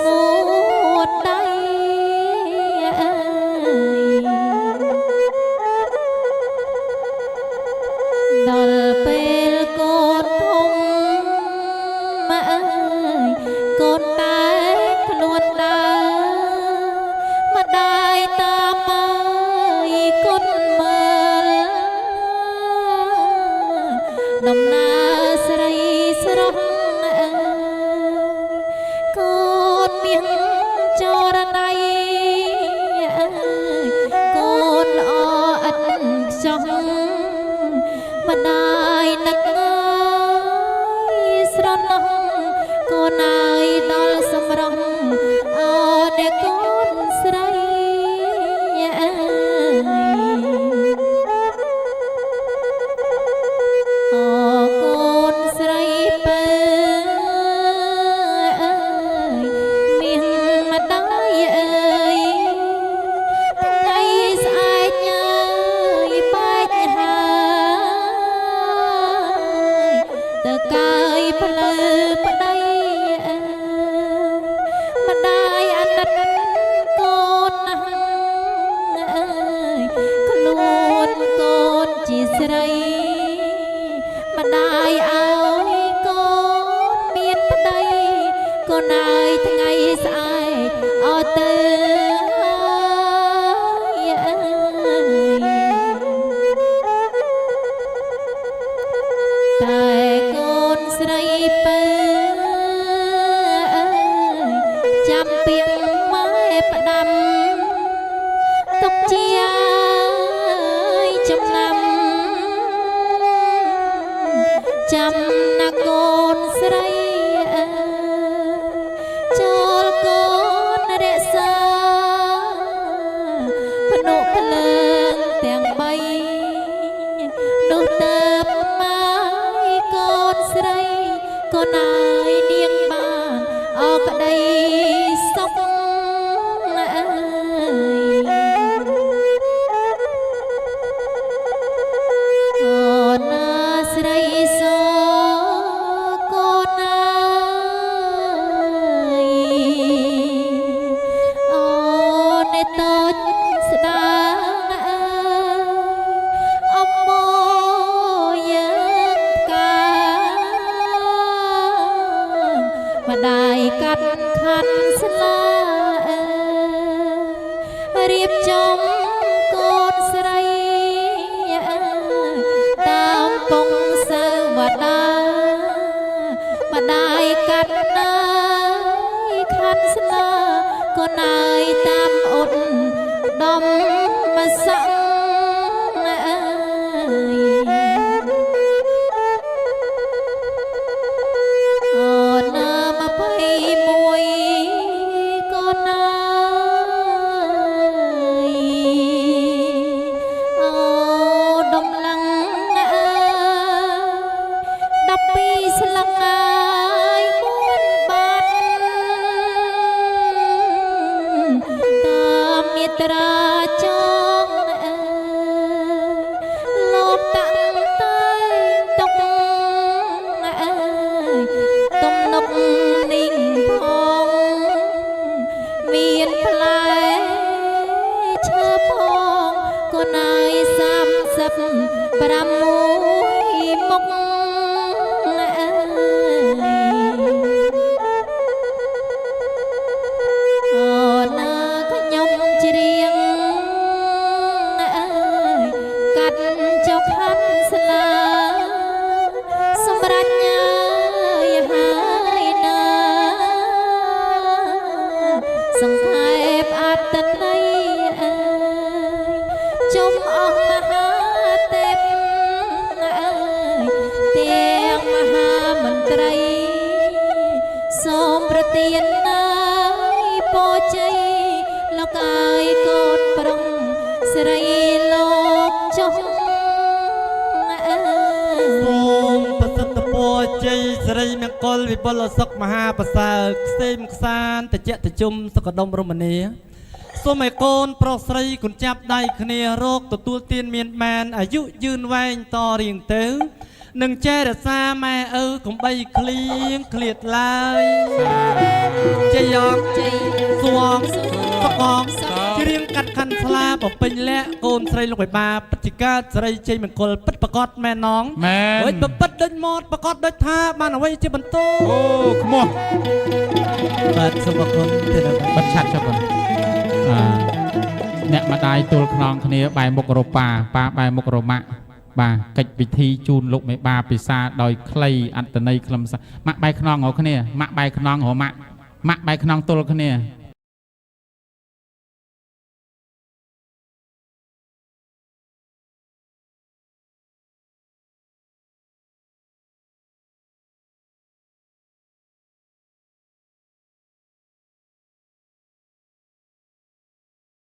ងួតដៃដល់ពេលកូនធំម៉ែអើយកូនតែខ្លួនដើរម្ដាយតាមអើយគុណមើលដំណើរស្រីស្រស់អើយកូនមានចរណៃអើយកូនល្អឥតខ្ចោះម្ដាយនឹកអើយស្រណោះកូនអើយដល់សម្រស់អោតែកូនស្រីអើយអូកូនស្រីពើអើយមានម្ដាយអើយថ្ងៃស្អែកអើយបែកហើយទៅកាយផ្លូវប្ដីអើយម្ដាយអាណិតកូនណាស់អើយខ្លួនកូនជាស្រីម្ដាយឲ្យកូនមានប្ដីកូនអើយថ្ងៃស្អែកអត់ទៅហើយអើយតែកូនស្រីពើអើយចាំពាក្យម៉ែផ្ដាំទុកជាចំណាំចាំណាកូនស្រីអើយចូលកូនរក្សាភ្នក់ភ្លើងទាំងបីនោះទៅម៉ាយកូនស្រីកូនអើយនាងបានអរក្ដីសុខអើយអូណាស្រីសកូនអើយអូអ្នកតូចស្ដាងអើយអមមយើងកាម្ដាយកាត់ខាន់ស្លាអើយរៀបចំកូនស្រីអើយតាមពងសើវតាម្ដាយកាត់ណាយខាន់ស្លាកូនអើយតាមអ៊ុតដំមកស័កអើយអូណា21កូនអើយអូដំឡើងអើយ12ស្លឹកអើយមួយបាត់តាមមេត្រាចងអើយលោកតាំងតែទុកអើយទំនុកនីងផងមានផ្លែឈើផងកូនអើយ36មុខអើយអូណាខ្ញុំច្រៀងអើយកាត់ចុកខាន់ស្លាសម្រាប់ញ៉ាយហើយណាសង្ខេបអត្តន័យអើយជុំអស់មហាទេពអើយទាំងមហាមន្ត្រីសូមប្រទានណាយពរជ័យលោកអើយកូនប្រុងស្រីលោកចុះអើយសូមប្រសិទ្ធពរជ័យសិរីមង្គលវិបុលសុខមហាប្រសើរខ្សែមខ្សានតិចតិជុំសុខដុមរមនាសូមឲ្យកូនប្រុសស្រីគុណចាប់ដៃគ្នារកទទួលទានមានបានអាយុយឺនវែងតរៀងទៅ នឹងចេះរសាម៉ែឪកុំបីឃ្លៀងឃ្លាតឡើយជ័យយក ជ័យ សួងសកងច្រៀងកាត់ខាន់ស្លាបពេញលាក់កូនស្រីលោកបិបាពិតជាកើតស្រីជ័យមង្គលពិតប្រកបមែនណង មែន អើយពិតដូចម៉ត់ប្រកបដូចថាបានអ្វីជាបន្ទោ អូខ្មោះ បាទសូមអរគុណទៅដល់ បិទឆាត់ចុះបងអ្នកម្ដាយទល់ខ្នងគ្នាបែរមុខរប៉ាបែរមុខរម៉ាក់បាទកិច្ចពិធីជូនលោកមេបាពិសាដោយខ្លីអត្តន័យខ្លឹមសារម៉ាក់បែរខ្នងរកគ្នាម៉ាក់បែរខ្នងរម៉ាក់ម៉ាក់បែរខ្នងទល់គ្នា